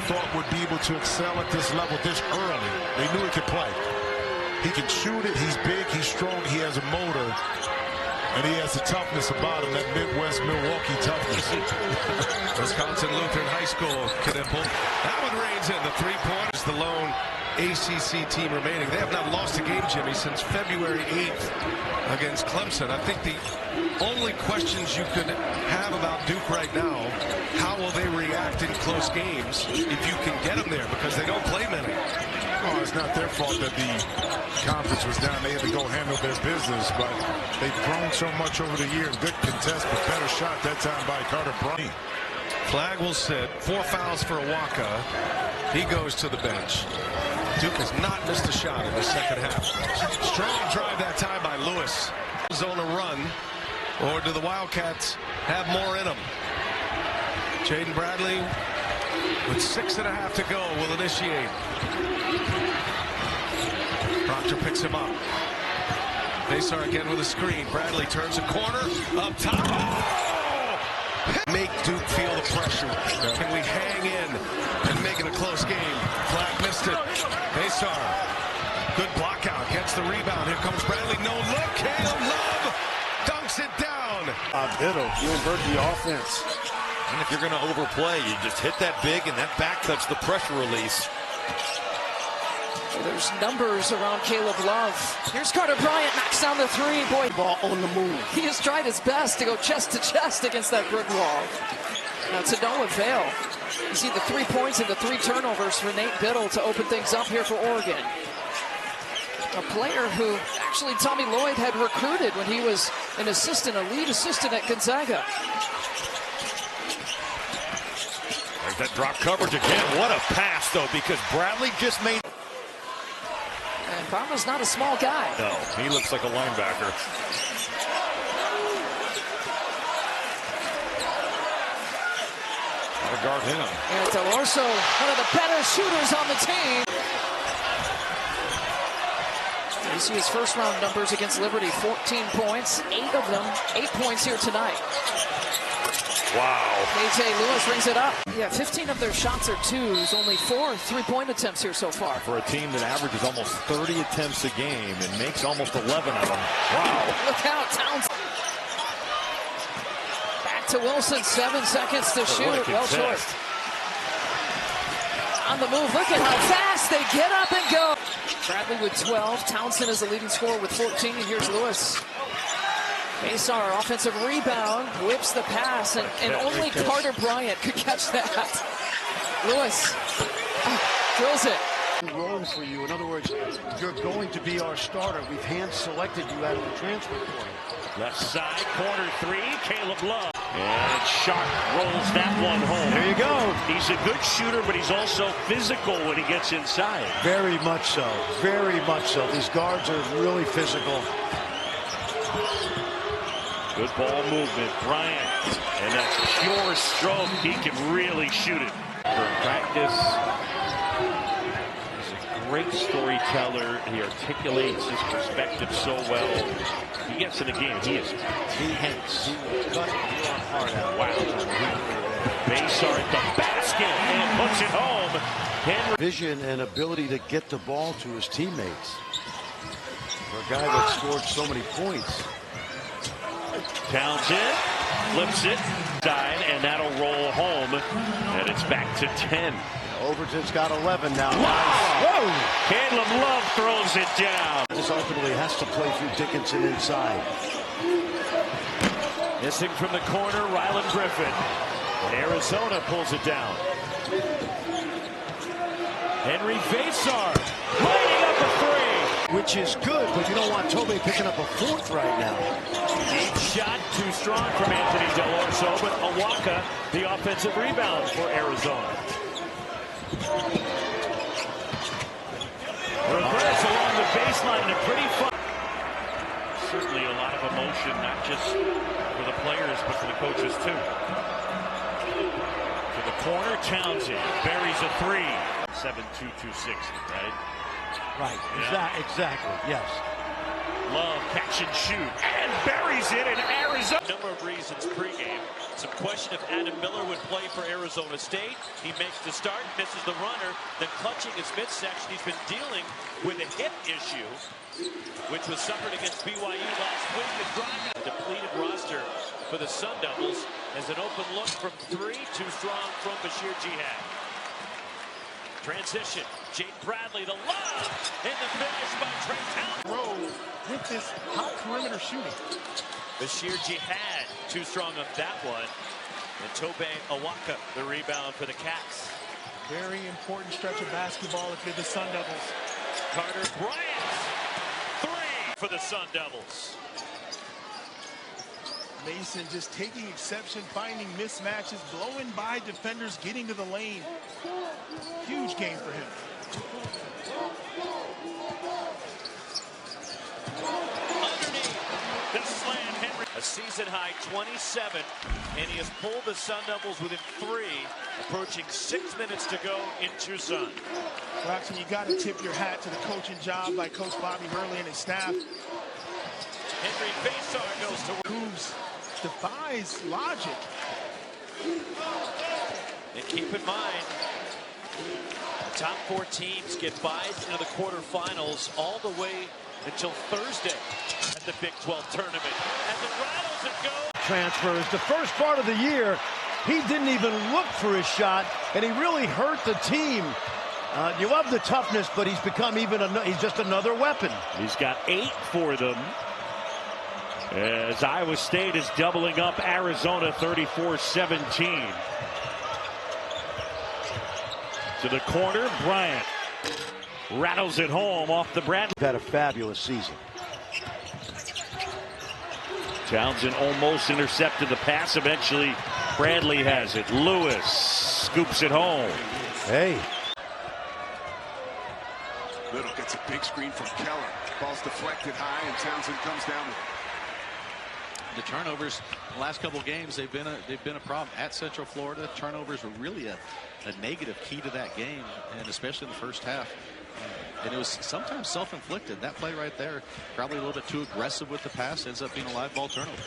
thought would be able to excel at this level this early. They knew he could play. He can shoot it. He's big. He's strong. He has a motor. And he has the toughness about him, that Midwest Milwaukee toughness. Wisconsin Lutheran High School, Knipple. That one rains in. The three-point is the lone ACC team remaining. They have not lost a game, Jimmy, since February 8th against Clemson. I think the only questions you could have about Duke right now, how will they react in close games if you can get them there, because they don't play many. Well, it's not their fault that the conference was down. They had to go handle their business, but they've grown so much over the years. Good contest, but better shot that time by Carter Bryant. Flag will sit. 4 fouls for Awaka. He goes to the bench. Duke has not missed a shot in the second half. Strong drive that time by Lewis. Zone a run, or do the Wildcats have more in them? Jaden Bradley, with 6.5 to go, will initiate. Proctor picks him up. Basar again with a screen. Bradley turns a corner up top. Oh! Make Duke feel the pressure. Can we hang in and make it a close game? Flag missed it. Basar, good block out, gets the rebound. Here comes Bradley. No look. Caleb Love dunks it down. Biddle, you invert the offense. And if you're going to overplay, you just hit that big, and that back touch, the pressure release. There's numbers around Caleb Love. Here's Carter Bryant, knocks down the three. Boy, Ball on the move. he has tried his best to go chest to chest against that brick wall. Now to no avail. You see the 3 points and the 3 turnovers for Nate Biddle to open things up here for Oregon. A player who actually Tommy Lloyd had recruited when he was an assistant, a lead assistant at Gonzaga. There's that drop coverage again. What a pass, though, because Bradley just made... And Bama's not a small guy. No, he looks like a linebacker. Gotta guard him. And Delorso, one of the better shooters on the team. You see his first round numbers against Liberty, 14 points, 8 of them, 8 points here tonight. Wow. KJ Lewis rings it up. Yeah, 15 of their shots are twos, only 4 3-point attempts here so far. For a team that averages almost 30 attempts a game and makes almost 11 of them. Wow. Look out, Towns. Back to Wilson, 7 seconds to shoot. Well short. On the move, look at how fast they get up and go. Bradley with 12. Townsend is the leading scorer with 14. And here's Lewis. Basar, offensive rebound, whips the pass, and only Carter Bryant could catch that. Lewis drills it. Role for you. In other words, you're going to be our starter. We've hand-selected you out of the transfer portal. Left side, corner 3, Caleb Love. And Sharp rolls that one home. There you go. He's a good shooter, but he's also physical when he gets inside. Very much so. Very much so. These guards are really physical. Good ball movement, Bryant. And that's pure stroke. He can really shoot it. For practice, he's a great storyteller. He articulates his perspective so well. He gets in the game. He is tense. Cut your heart out. Wow. Basar at the basket and puts it home. Henry. Vision and ability to get the ball to his teammates. For a guy that scored so many points. Townsend flips it side, and that'll roll home, and it's back to 10. Overton's got 11 now. Wow. Whoa! Caleb Love throws it down. This ultimately has to play through Dickinson inside. Missing from the corner, Ryland Griffin. And Arizona pulls it down. Henry Basar lighting up a 3. Which is good, but you don't want Tobe picking up a 4th right now. Deep shot, too strong from Anthony Delorso, but Awaka, the offensive rebound for Arizona. Reverse along the baseline, and a pretty fun. Certainly a lot of emotion, not just for the players, but for the coaches too. To the corner, Townsend buries a 3. 7-2-2-6, right? Right, exactly, yes. Love, catch and shoot. and buries it in Arizona. A number of reasons pregame. Some question if Adam Miller would play for Arizona State. He makes the start, misses the runner, then clutching his midsection. He's been dealing with a hip issue, which was suffered against BYU last week. The depleted roster for the Sun Devils as an open look from three, too strong from Bashir Jihad. Transition, Jaden Bradley, the lob, and the finish by Trey Townsend. With this hot perimeter shooting. Bashir Jihad, too strong on that one. And Tobe Awaka, the rebound for the Cats. Very important stretch of basketball if you're the Sun Devils. Carter Bryant, three for the Sun Devils. Mason just taking exception, finding mismatches, blowing by defenders, getting to the lane. Huge game for him. Underneath the slam, Henry. A season-high 27, and he has pulled the Sun Devils within 3, approaching 6 minutes to go in Tucson. Braxton, you got to tip your hat to the coaching job by Coach Bobby Hurley and his staff. Henry Basar goes to work. Moves defies logic. And keep in mind, the top 4 teams get buys into the quarterfinals all the way until Thursday at the Big 12 tournament. As it rattles and goes. Transfers. The first part of the year, he didn't even look for his shot, and he really hurt the team. You love the toughness, but he's become he's just another weapon. He's got 8 for them. As Iowa State is doubling up Arizona 34-17. To the corner, Bryant rattles it home off the Bradley. Had a fabulous season. Townsend almost intercepted the pass. Eventually, Bradley has it. Lewis scoops it home. Hey. Little gets a big screen from Keller. Ball's deflected high, and Townsend comes down with it. The turnovers the last couple games, they've been a problem at Central Florida. Turnovers were really a negative key to that game, and especially in the first half. And it was sometimes self-inflicted. That play right there, probably a little bit too aggressive with the pass, ends up being a live ball turnover.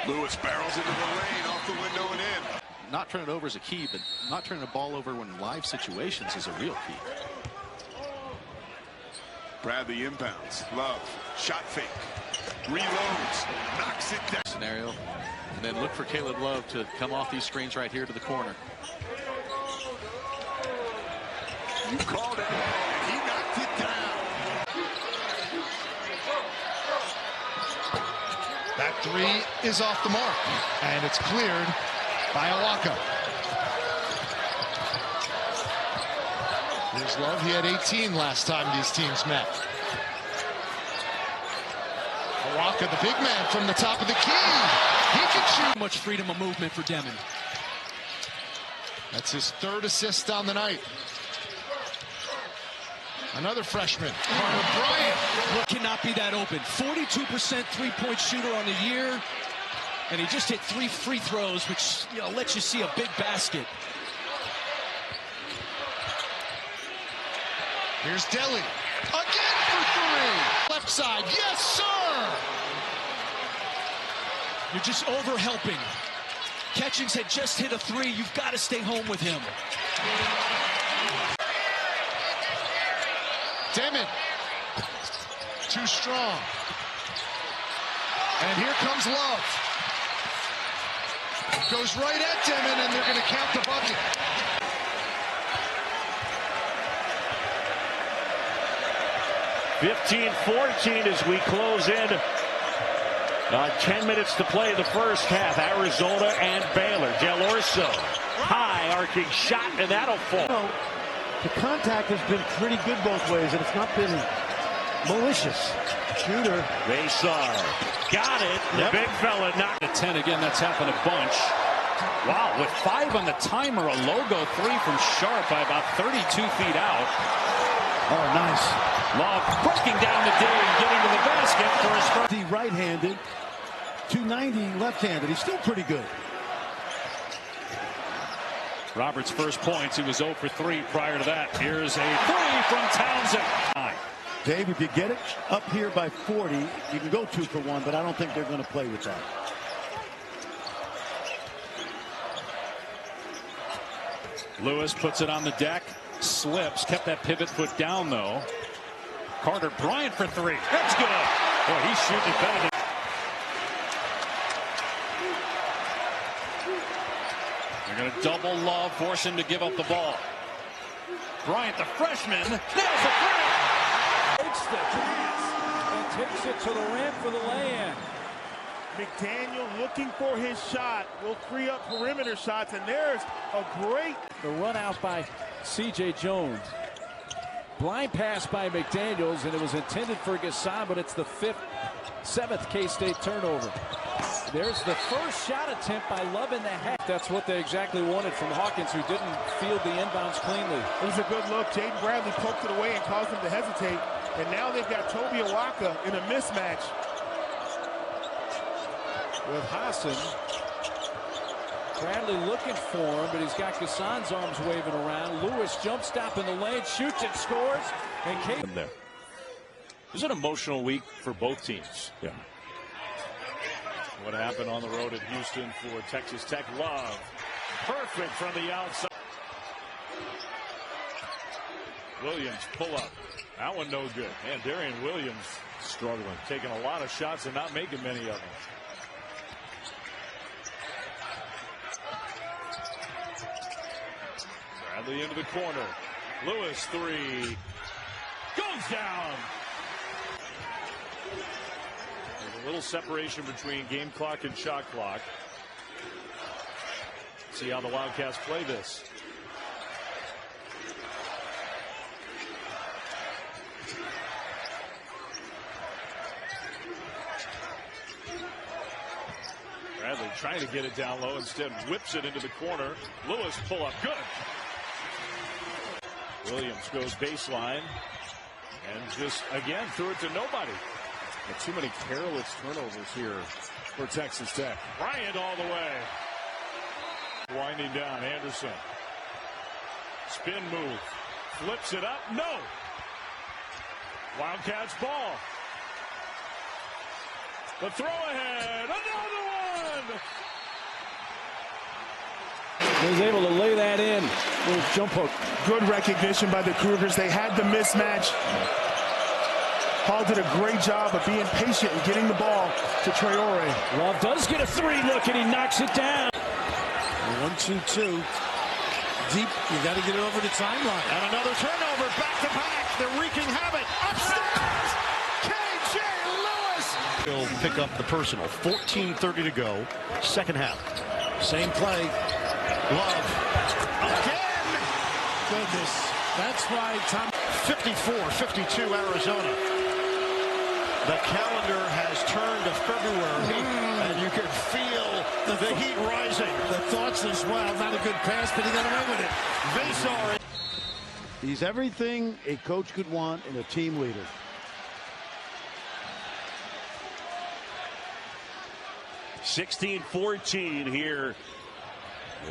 Lewis barrels into the lane, off the window and in. Not turning it over is a key, but not turning the ball over when live situations is a real key. Bradley inbounds. Love, shot fake. Reloads, knocks it down. Scenario, and then look for Caleb Love to come off these screens right here to the corner. You called it, and he knocked it down. That three is off the mark, and it's cleared by Awaka. Here's Love. He had 18 last time these teams met. Awaka, the big man from the top of the key. He can shoot. Much freedom of movement for Demon. That's his 3rd assist on the night. Another freshman, Carter Bryant. Cannot be that open. 42% three-point shooter on the year, and he just hit 3 free throws, which lets you see a big basket. Here's Delly. Again for 3. Left side, yes, sir! You're just over-helping. Catchings had just hit a 3. You've got to stay home with him. Demon. Too strong. And here comes Love. Goes right at Demon, and they're going to count the bucket. (15-14) as we close in. 10 minutes to play the first half. Arizona and Baylor. Del Orso, high arcing shot, and that'll fall. The contact has been pretty good both ways, and it's not been malicious. Shooter. Basar got it. The big fella knocked the 10 again. That's happened a bunch. Wow, with 5 on the timer, a logo 3 from Sharp by about 32 feet out. Oh, nice. Love breaking down the D and getting to the basket for his first. The right-handed, 290 left-handed. He's still pretty good. Roberts' first points. He was 0 for 3 prior to that. Here's a 3 from Townsend. Dave, if you get it up here by 40, you can go 2 for 1, but I don't think they're going to play with that. Lewis puts it on the deck, slips, kept that pivot foot down though. Carter Bryant for 3. That's good. Boy, he's shooting it better than. They're going to double Love, force him to give up the ball. Bryant, the freshman, nails the three. Takes the pass and takes it to the rim for the lay-in. McDaniel looking for his shot will free up perimeter shots, and there's a great. The run out by C.J. Jones. Blind pass by McDaniels, and it was intended for Gasson, but it's the 7th K-State turnover. There's the first shot attempt by Love in the half. That's what they exactly wanted from Hawkins, who didn't field the inbounds cleanly. It was a good look. Jaden Bradley poked it away and caused him to hesitate. And now they've got Toby Awaka in a mismatch. With Hassan. Bradley looking for him, but he's got Gasson's arms waving around. Lewis jump stop in the lane, shoots it, scores. And there. It was an emotional week for both teams. Yeah. What happened on the road at Houston for Texas Tech? Love. Perfect from the outside. Williams pull up. That one no good. Man, Darian Williams struggling. Taking a lot of shots and not making many of them. Bradley into the corner. Lewis 3. Goes down. There's a little separation between game clock and shot clock. See how the Wildcats play this. Bradley trying to get it down low, instead whips it into the corner. Lewis pull up, good. Williams goes baseline and just again threw it to nobody. And too many careless turnovers here for Texas Tech. Bryant all the way. Winding down, Anderson. Spin move. Flips it up. No. Wildcats ball. The throw ahead. Another one. He was able to lay that in with jump hook. Good recognition by the Cougars. They had the mismatch. Paul did a great job of being patient and getting the ball to Traore. Love does get a 3 look, and he knocks it down. 1-2-2. Deep, you got to get it over the timeline. And another turnover, back to back. They're wreaking havoc. Upstairs, K.J. Lewis. He'll pick up the personal. 14:30 to go, second half. Same play. Love again. Goodness. That's why Tom. 54-52 Arizona. The calendar has turned to February, and you can feel the heat rising. The thoughts as well. Not a good pass, but he got away with it. Vasar. He's everything a coach could want in a team leader. (16-14) here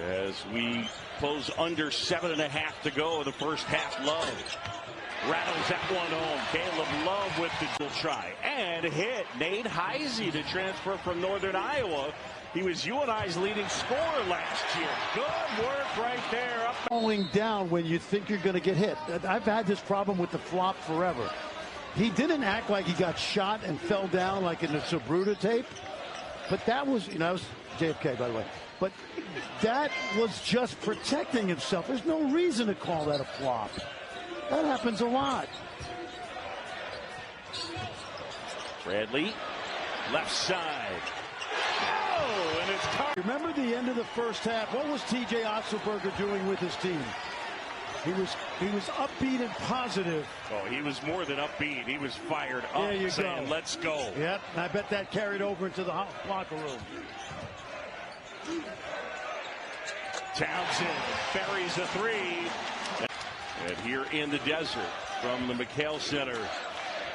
as we close under 7.5 to go in the first half. Love rattles that one home. Caleb Love with the try and hit. Nate Heisey to transfer from Northern Iowa. He was UNI's leading scorer last year. Good work right there. Up Falling down when you think you're going to get hit. I've had this problem with the flop forever. He didn't act like he got shot and fell down like in the Sabruta tape. But that was, that was JFK, by the way. But that was just protecting himself. There's no reason to call that a flop. That happens a lot. Bradley, left side. Oh, and it's caught. Remember the end of the first half? What was T.J. Otzelberger doing with his team? He was upbeat and positive. Oh, he was more than upbeat. He was fired up, saying, let's go. Yep, and I bet that carried over into the locker room. Townsend buries a 3. And here in the desert from the McHale Center,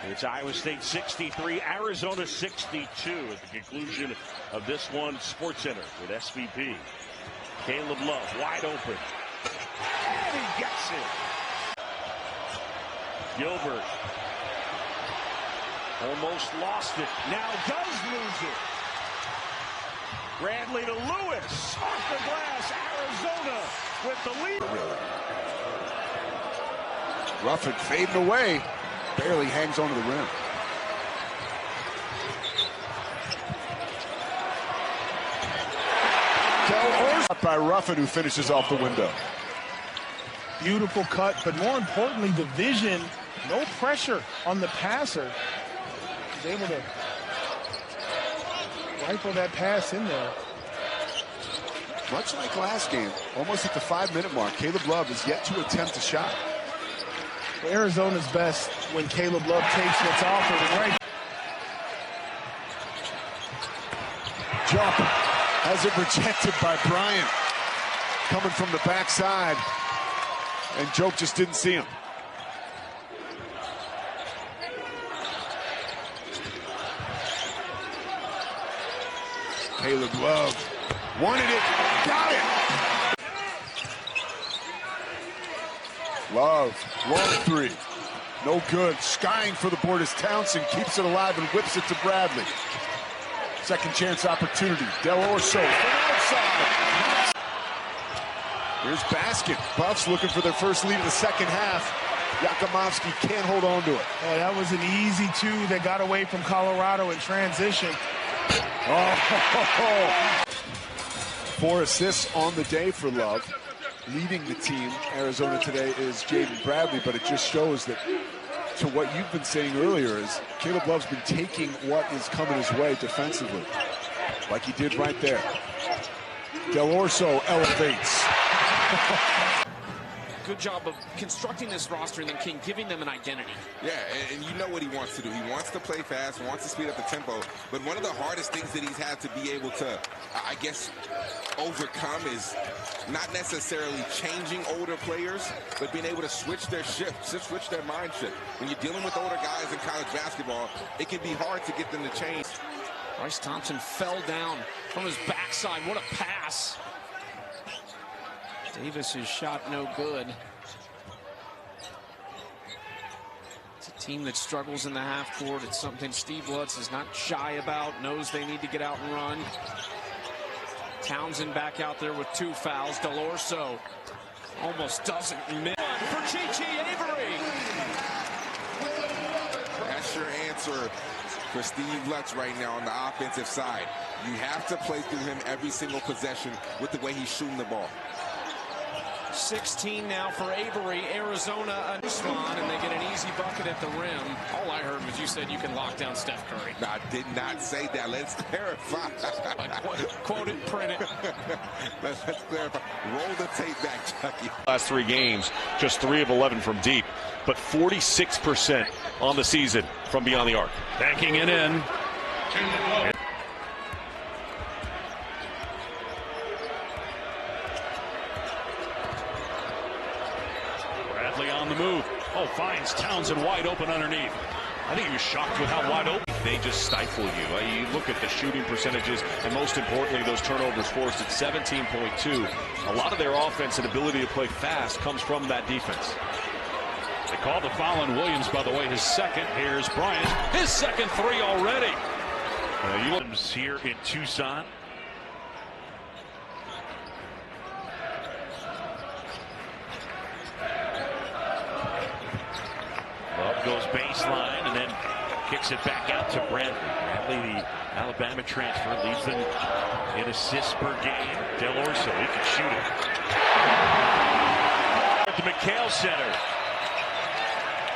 it's Iowa State 63, Arizona 62 at the conclusion of this one. SportsCenter with SVP. Caleb Love wide open. And he gets it. Gilbert Almost lost it. Now does lose it. Bradley to Lewis. Off the glass. Arizona with the lead. Ruffin fading away. Barely hangs onto the rim. By Ruffin, who finishes off the window. Beautiful cut, but more importantly, the vision. No pressure on the passer. He's able to rifle that pass in there. Much like last game, almost at the 5-minute mark, Caleb Love is yet to attempt a shot. Arizona's best when Caleb Love takes what's offered. Right. Jump has it rejected by Bryant. Coming from the backside. And Joke just didn't see him. Caleb Love wanted it, got it. Love, long three, no good. Skying for the board as Townsend keeps it alive and whips it to Bradley. Second chance opportunity. Del Orso from outside. Here's Basket. Buffs looking for their first lead of the second half. Yakimovsky can't hold on to it. Oh, that was an easy two that got away from Colorado in transition. Oh, 4 assists on the day for Love. Leading the team, Arizona today, is Jaden Bradley, but it just shows that, to what you've been saying earlier, is Caleb Love's been taking what is coming his way defensively, like he did right there. Del Orso elevates. Good job of constructing this roster and then King giving them an identity. Yeah, and you know what he wants to do. He wants to play fast, wants to speed up the tempo. But one of the hardest things that he's had to be able to, I guess, overcome is not necessarily changing older players, but being able to switch their shift, switch their mind shift. When you're dealing with older guys in college basketball, it can be hard to get them to change. Bryce Thompson fell down from his backside. What a pass. Davis's shot no good. It's a team that struggles in the half court. It's something Steve Lutz is not shy about, knows they need to get out and run. Townsend back out there with 2 fouls. Del Orso almost doesn't miss. For Chi Avery. That's your answer for Steve Lutz right now on the offensive side. You have to play through him every single possession with the way he's shooting the ball. 16 now for Avery. Arizona, a swan, and they get an easy bucket at the rim. All I heard was you said you can lock down Steph Curry. No, I did not say that. Let's clarify. Quote it, print it. Let's clarify. Roll the tape back, Chucky. Last 3 games, just 3 of 11 from deep, but 46% on the season from beyond the arc. Backing it in. On the move. Oh, finds Townsend wide open underneath. I think he was shocked with how wide open. They just stifle you. You look at the shooting percentages, and most importantly, those turnovers forced at 17.2. A lot of their offense and ability to play fast comes from that defense. They call the foul on Williams, by the way, his second. Here's Bryant. His second 3 already. Williams here in Tucson. Love goes baseline and then kicks it back out to Bradley. Bradley, the Alabama transfer, leads them in assists per game. Del Orso, he can shoot it. At the McHale Center.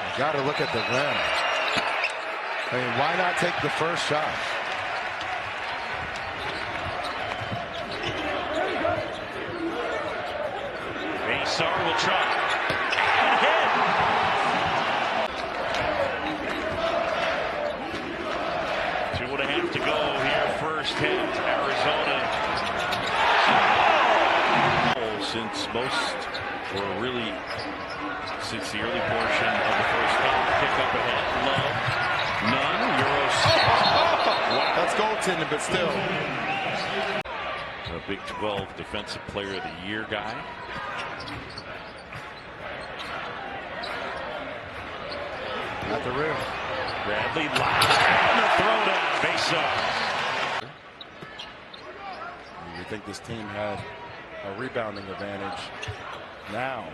You got to look at the rim. I mean, why not take the first shot? Maysar will try. To go here first half. Arizona. Since most, or really since the early portion of the first half. Pick up ahead. Low. None. Euros. Wow. That's goaltending, but still. A Big 12 Defensive Player of the Year guy. At the rim. Bradley live on the throwdown, face up. You think this team had a rebounding advantage now?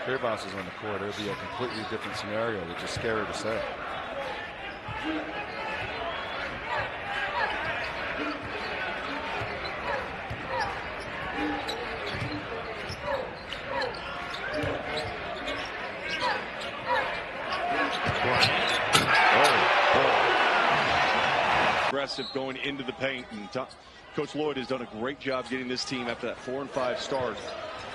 Career bounces on the court, it would be a completely different scenario, which is scary to say. Aggressive going into the paint, and Coach Lloyd has done a great job getting this team after that 4-5 start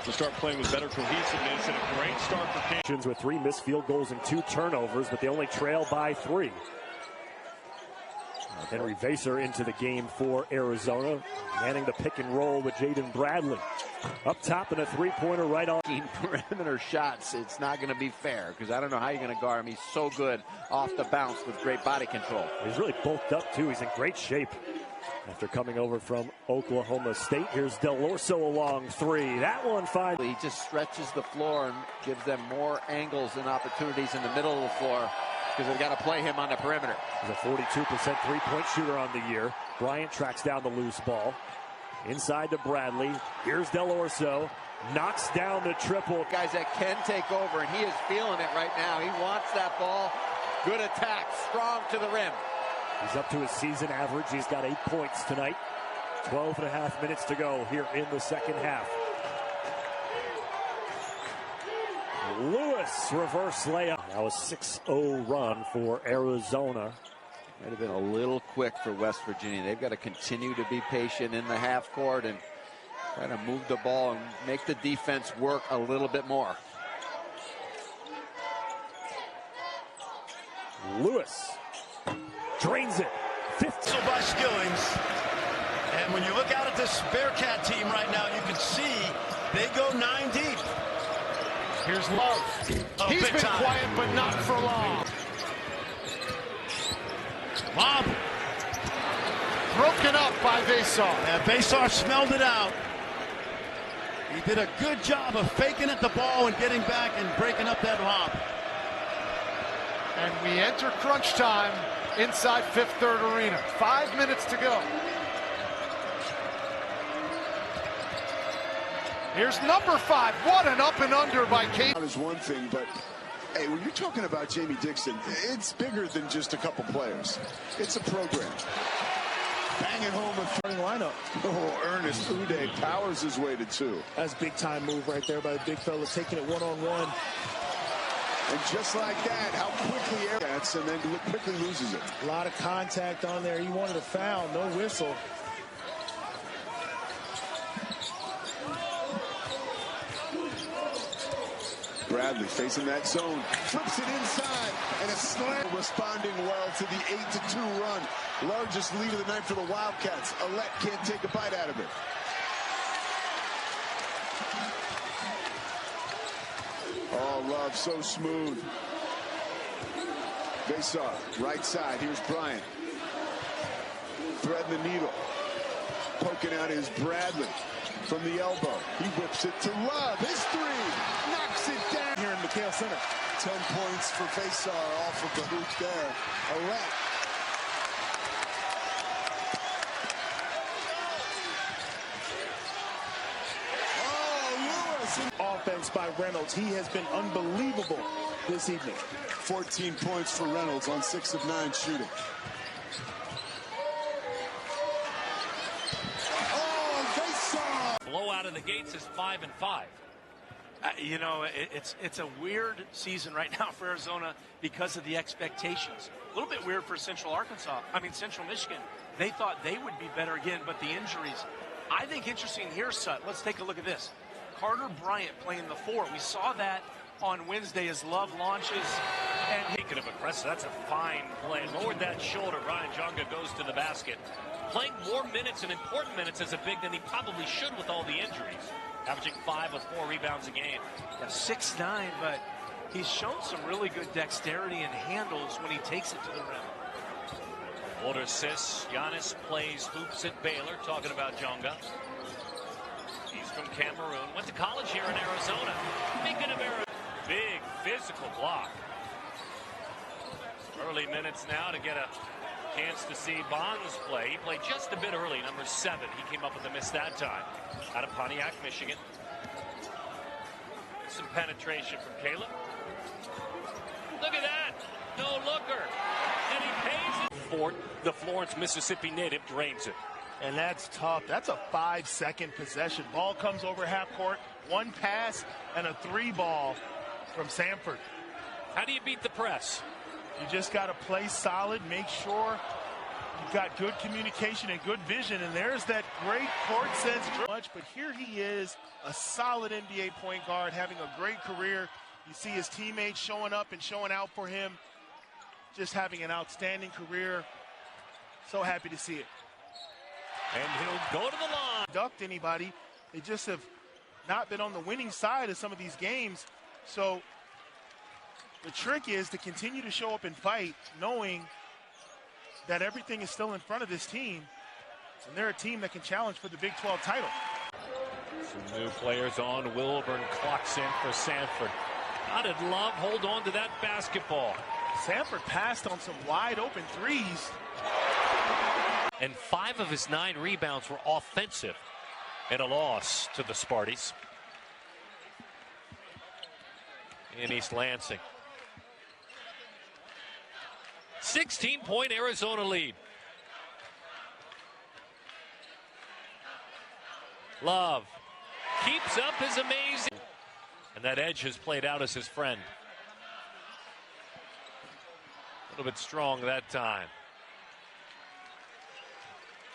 to start playing with better cohesiveness, and a great start for Kansas. With 3 missed field goals and 2 turnovers, but they only trail by 3. Henry Vaser into the game for Arizona, manning the pick and roll with Jaden Bradley. Up top and a 3-pointer right on. Perimeter shots, it's not going to be fair because I don't know how you're going to guard him. He's so good off the bounce with great body control. He's really bulked up too. He's in great shape after coming over from Oklahoma State. Here's Del Orso a long 3. That one fine. He just stretches the floor and gives them more angles and opportunities in the middle of the floor because they've got to play him on the perimeter. He's a 42% 3-point shooter on the year. Bryant tracks down the loose ball. Inside to Bradley. Here's Del Orso. Knocks down the triple. Guys that can take over, and he is feeling it right now. He wants that ball. Good attack. Strong to the rim. He's up to his season average. He's got 8 points tonight. 12.5 minutes to go here in the second half. Lewis reverse layup. Now a 6-0 run for Arizona. Might have been a little quick for West Virginia. They've got to continue to be patient in the half court and try to move the ball and make the defense work a little bit more. Lewis drains it. 50 by Skillings. And when you look out at this Bearcat team right now, you can see they go 9 deep. Here's Love. He's been quiet, but not for long. Lob. Broken up by Vassar. Yeah, Vassar smelled it out. He did a good job of faking at the ball and getting back and breaking up that lob. And we enter crunch time inside Fifth Third Arena. 5 minutes to go. Here's number 5. What an up and under by Kate. Is one thing, but hey, when you're talking about Jamie Dixon, it's bigger than just a couple players. It's a program. Bang it home with starting lineup. Oh, Ernest Uday powers his way to 2. That's a big time move right there by the big fella, taking it one-on-one. And just like that, how quickly Air gets and then quickly loses it. A lot of contact on there. He wanted a foul, no whistle. Bradley facing that zone, flips it inside, and a slam responding well to the 8-2 run. Largest lead of the night for the Wildcats. Alette can't take a bite out of it. Oh, Love, so smooth. Vassar, right side. Here's Bryant. Threading the needle. Poking out is Bradley from the elbow. He whips it to Love. His 3. Knocks it down. Here in McHale Center. 10 points for Vassar off of the hoop there. Alette. Offense by Reynolds. He has been unbelievable this evening. 14 points for Reynolds on 6 of 9 shooting. Oh, Vassar! Blow out of the gates is 5-5. You know, it's a weird season right now for Arizona because of the expectations. A little bit weird for Central Michigan. They thought they would be better again, but the injuries. I think interesting here, Sut. Let's take a look at this. Carter Bryant playing the 4. We saw that on Wednesday as Love launches. And he could have aggressive. That's a fine play. Lowered that shoulder. Ryan Jonga goes to the basket. Playing more minutes and important minutes as a big than he probably should with all the injuries. Averaging 5 with 4 rebounds a game. Yeah, 6'9", but he's shown some really good dexterity and handles when he takes it to the rim. Older assists. Giannis plays hoops at Baylor. Talking about Jonga. He's from Cameroon. Went to college here in Arizona. Speaking of Arizona, big physical block. Early minutes now to get a chance to see Bonds play. He played just a bit early, number 7. He came up with a miss that time. Out of Pontiac, Michigan. Some penetration from Caleb. Look at that. No looker. And he pays it. Fort, the Florence, Mississippi native, drains it. And that's tough. That's a 5-second possession. Ball comes over half court. 1 pass and a 3 ball from Samford. How do you beat the press? You just got to play solid, make sure you've got good communication and good vision. And there's that great court sense. But here he is, a solid NBA point guard, having a great career. You see his teammates showing up and showing out for him, just having an outstanding career. So happy to see it. And he'll go to the line. Ducked anybody. They just have not been on the winning side of some of these games. So the trick is to continue to show up and fight, knowing that everything is still in front of this team, and they're a team that can challenge for the Big 12 title. Some new players on. Wilburn clocks in for Samford. How did Love hold on to that basketball? Samford passed on some wide open threes. And 5 of his 9 rebounds were offensive in a loss to the Sparties in East Lansing. 16-point Arizona lead. Love keeps up his amazing. And that edge has played out as his friend. A little bit strong that time.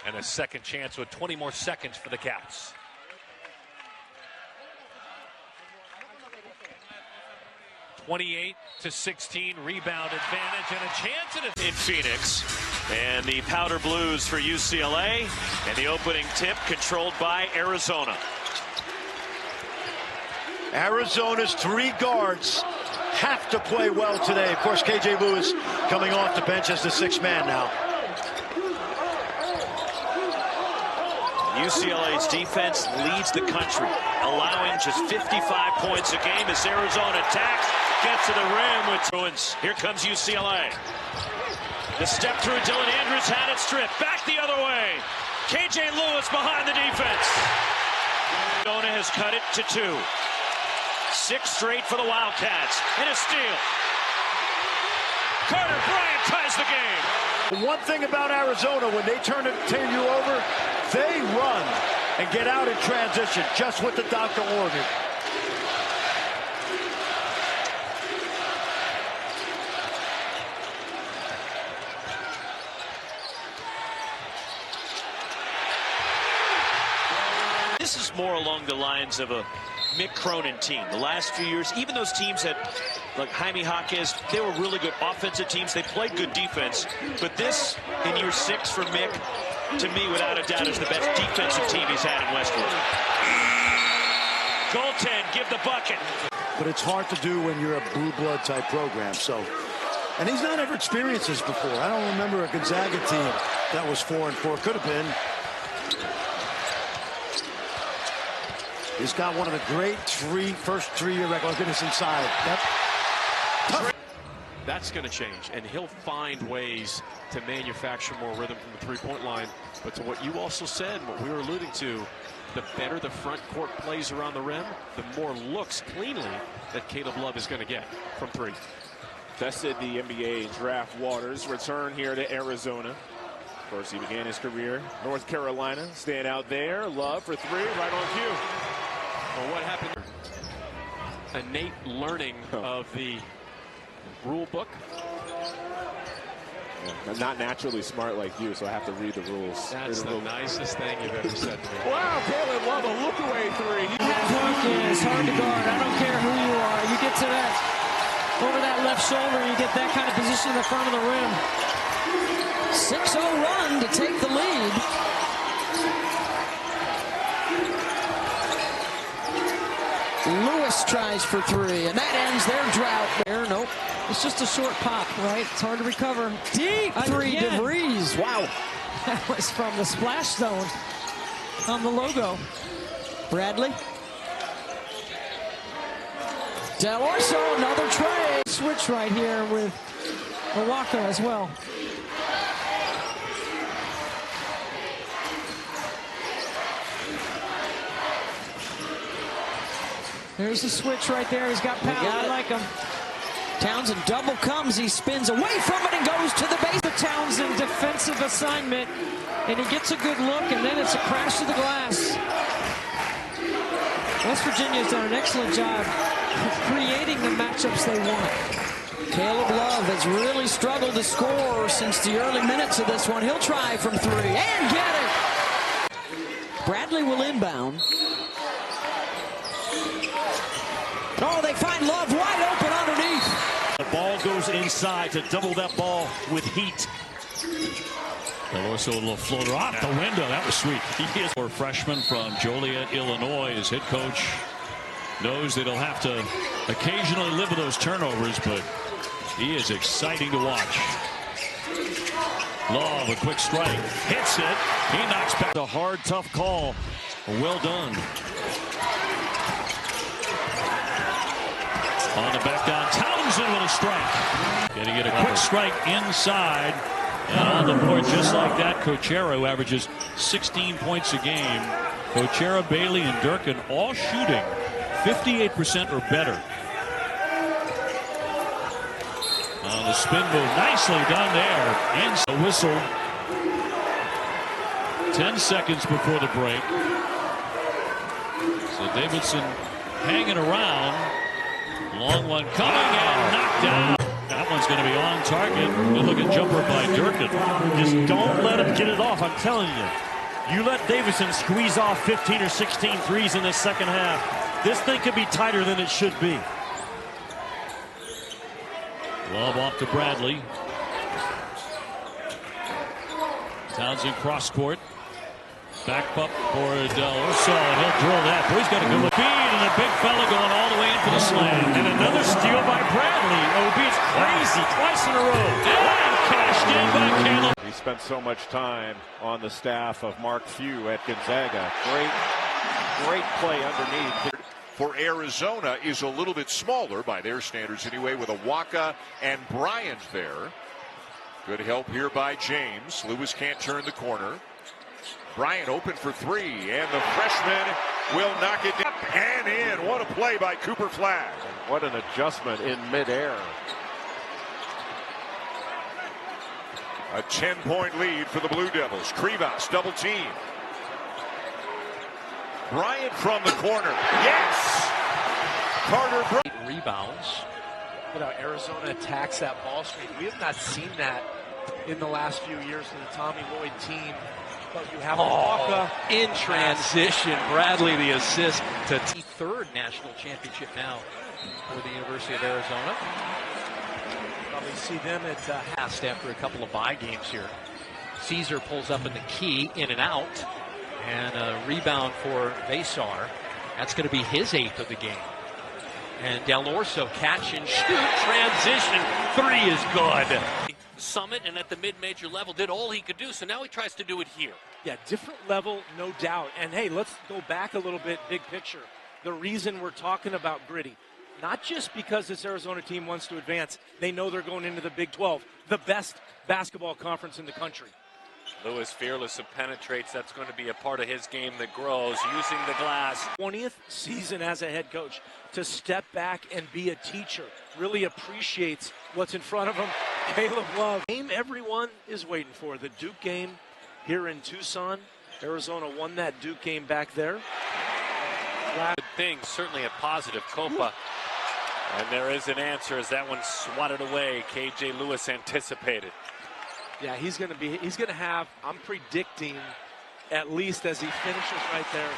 And a second chance with 20 more seconds for the Cats. (28-16) rebound advantage and a chance in Phoenix. And the Powder Blues for UCLA. And the opening tip controlled by Arizona. Arizona's 3 guards have to play well today. Of course, KJ Lewis coming off the bench as the 6th man now. UCLA's defense leads the country, allowing just 55 points a game as Arizona attacks, gets to the rim with ruins. Here comes UCLA. The step through, Dylan Andrews had it stripped. Back the other way. KJ Lewis behind the defense. Arizona has cut it to 2. 6 straight for the Wildcats. And a steal. Carter Bryant ties the game. One thing about Arizona, when they turn you over, they run and get out in transition, just what the Dr. ordered. This is more along the lines of a Mick Cronin team. The last few years, even those teams that, like Jaime Jaquez, they were really good offensive teams. They played good defense. But this, in year 6 for Mick, to me, without a doubt, is the best defensive team he's had in Westwood. Goaltend, give the bucket. But it's hard to do when you're a blue blood type program. So, and he's not ever experienced this before. I don't remember a Gonzaga team that was 4-4. Could have been. He's got one of the great first 3-year records. Look at this inside. Tough. That's going to change, and he'll find ways to manufacture more rhythm from the three-point line. But to what you also said, what we were alluding to, the better the front court plays around the rim, the more looks cleanly that Caleb Love is going to get from 3. Tested the NBA draft waters, return here to Arizona. Of course, he began his career North Carolina, staying out there. Love for 3, right on cue. Well, what happened? Innate learning of the rule book. Yeah, I'm not naturally smart like you, so I have to read the rules. That's the nicest thing you've ever said to me. Wow, Caleb Love, a look-away 3. Yeah, it's hard to guard. I don't care who you are. You get to that, over that left shoulder, you get that kind of position in the front of the rim. 6-0 run to take the lead. Lewis tries for 3, and that ends their drought there. Nope. It's just a short pop, right? It's hard to recover. Deep 3, DeVries. Wow. That was from the splash zone on the logo. Bradley. Del Orso, another tray. switch right here with Walker as well. There's the switch right there. He's got power. I like him. Townsend double comes. He spins away from it and goes to the base. The Townsend defensive assignment. And he gets a good look, and then it's a crash to the glass. West Virginia's done an excellent job creating the matchups they want. Caleb Love has really struggled to score since the early minutes of this one. He'll try from 3 and get it. Bradley will inbound. Oh, they find Love wide open underneath. The ball goes inside to double that ball with heat. Also a little floater off the window. That was sweet. He is a freshman from Joliet, Illinois. His head coach knows that he'll have to occasionally live with those turnovers, but he is exciting to watch. Love, a quick strike. Hits it. He knocks back. A hard, tough call. Well done. On the back down, Townsend with a strike. Going to get a quick strike inside. And on the board, just like that, Cochero averages 16 points a game. Cochero, Bailey, and Durkin all shooting 58% or better. On the spin move, nicely done there. And a whistle. 10 seconds before the break. So Davidson hanging around. Long one coming and knocked down. That one's going to be on target. Good looking jumper by Durkin. Just don't let him get it off, I'm telling you. You let Davidson squeeze off 15 or 16 threes in the second half. This thing could be tighter than it should be. Love off to Bradley. Townsend cross court. Back up for Del Orso, and he'll drill that. Boy, he's got a good look. Speed, and a big fella going all the way in for the slam. And another steal by Bradley. OB, it's crazy. Twice in a row. And cashed in by Caleb. He spent so much time on the staff of Mark Few at Gonzaga. Great play underneath. For Arizona is a little bit smaller by their standards anyway, with Awaka and Bryant there. Good help here by James. Lewis can't turn the corner. Bryant open for 3, and the freshman will knock it down and in. What a play by Cooper Flagg. What an adjustment in midair. A 10-point lead for the Blue Devils. Krivas double team. Bryant from the corner. Yes! Carter Bryant. Rebounds. Look at how Arizona attacks that ball screen. We have not seen that in the last few years for the Tommy Lloyd team. But you have Walker in transition. Bradley the assist to third national championship now for the University of Arizona. Probably see them at Hast after a couple of bye games here. Caesar pulls up in the key, in and out, and a rebound for Vasar. That's going to be his 8th of the game. And Del Orso catch and shoot, transition, 3 is good. Summit and at the mid-major level did all he could do, so now he tries to do it here. Yeah, different level, no doubt. And hey, let's go back a little bit, big picture. The reason we're talking about gritty, not just because this Arizona team wants to advance, they know they're going into the Big 12, the best basketball conference in the country. Lewis fearless and penetrates. That's going to be a part of his game that grows, using the glass. 20th season as a head coach, to step back and be a teacher, really appreciates what's in front of him. Caleb Love. Game everyone is waiting for, the Duke game here in Tucson. Arizona won that Duke game back there. Good thing, certainly a positive. Copa. And there is an answer as that one swatted away. KJ Lewis anticipated. Yeah, he's going to have, I'm predicting, at least as he finishes right there,